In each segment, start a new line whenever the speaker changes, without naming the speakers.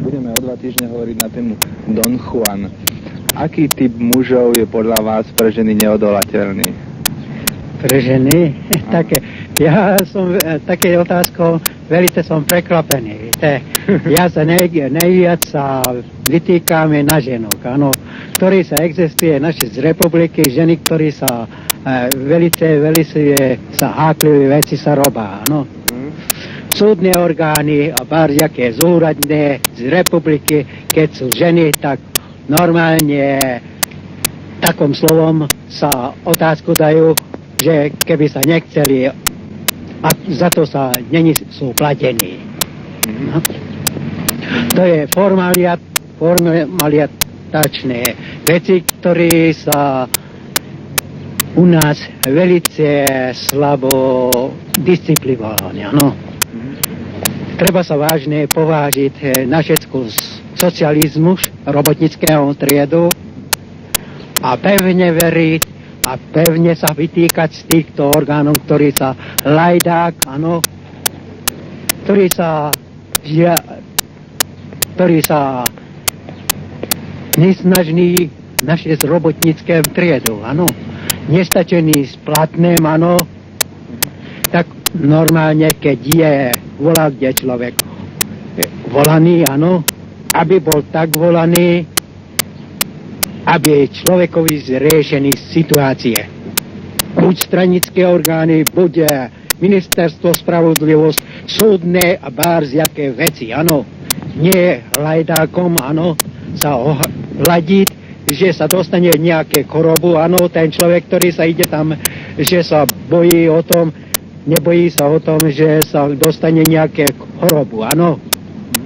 Budeme o 2 týždne hovoriť na tému Don Juan. Aký typ mužov je podľa vás pre ženy neodolateľný?
Pre ženy? Ja som také otázkou veľmi som prekvapený. Ja sa nejviac sa vytýkame na ženok, áno, ktorý sa existuje naše z republiky, ženy, ktorí sa veľmi sa háklivé veci sa robá, áno. Súdne orgány a barziaké zúradné z republiky, keď sú ženy, tak normálne takom slovom sa otázku dajú, že keby sa nechceli a za to sa sú platení. No. To je formaliatačné veci, ktoré sa u nás velice slabo disciplinované, no. Treba sa vážne povážiť na všetku socializmus, robotnického triedu a pevne veriť a pevne sa vytýkať z týchto orgánov, ktorí sa lajdák, áno, ktorí sa nesnažní naše z robotnické triedu, áno, nestačení s platným, áno, tak normálne, keď je volá, kde človek volaný, áno, aby bol tak volaný, aby človekovi zriešený situácie. Buď stranické orgány, buď ministerstvo spravodlivosť, súdne a bárziaké veci, áno. Nie lajdákom, áno, sa hľadiť, že sa dostane nejaké chorobu, áno, ten človek, ktorý sa ide tam, že sa bojí o tom, nebojí sa o tom, že sa dostane nejaké chorobu, áno,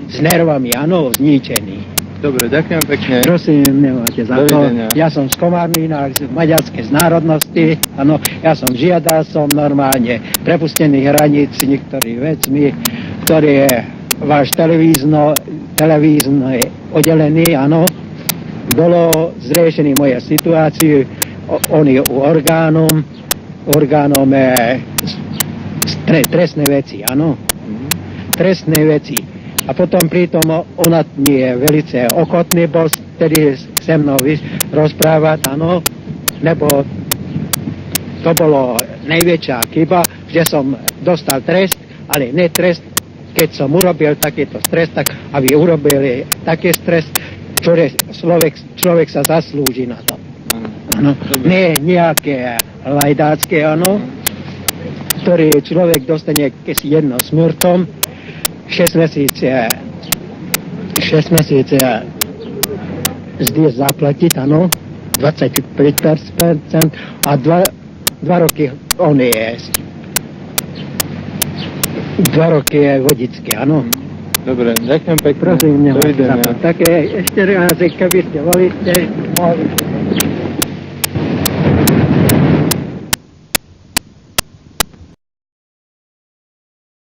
s nervami, áno, zničený.
Dobre, ďakujem pekne.
Prosím, nemáte za to. Ja som z Komárna, z maďarskej národnosti, áno, ja som žiadal som normálne prepustených hraníc niektorých vecmi, ktoré je váš televízne oddelený, áno, bolo zriešený moje situáciu, on je u orgánom trestné veci, áno. Trestné veci. A potom pritom ona mi je velice ochotný bol tedy se mnou rozprávať, áno, lebo to bolo najväčšia chyba, že som dostal trest, ale ne trest, keď som urobil takýto trest, tak aby urobili taký trest, ktoré človek sa zaslúži na to. Áno. Nie nejaké lajdácké, áno, ktorý človek dostane jedno smrtom, 6 mesiace zdy zaplatiť, áno, 25% a 2 roky on je 2 roky je vodické, áno.
Dobre, ďakujem pekne.
Prosím, dovidenia. Také ešte raz, keby ste volili,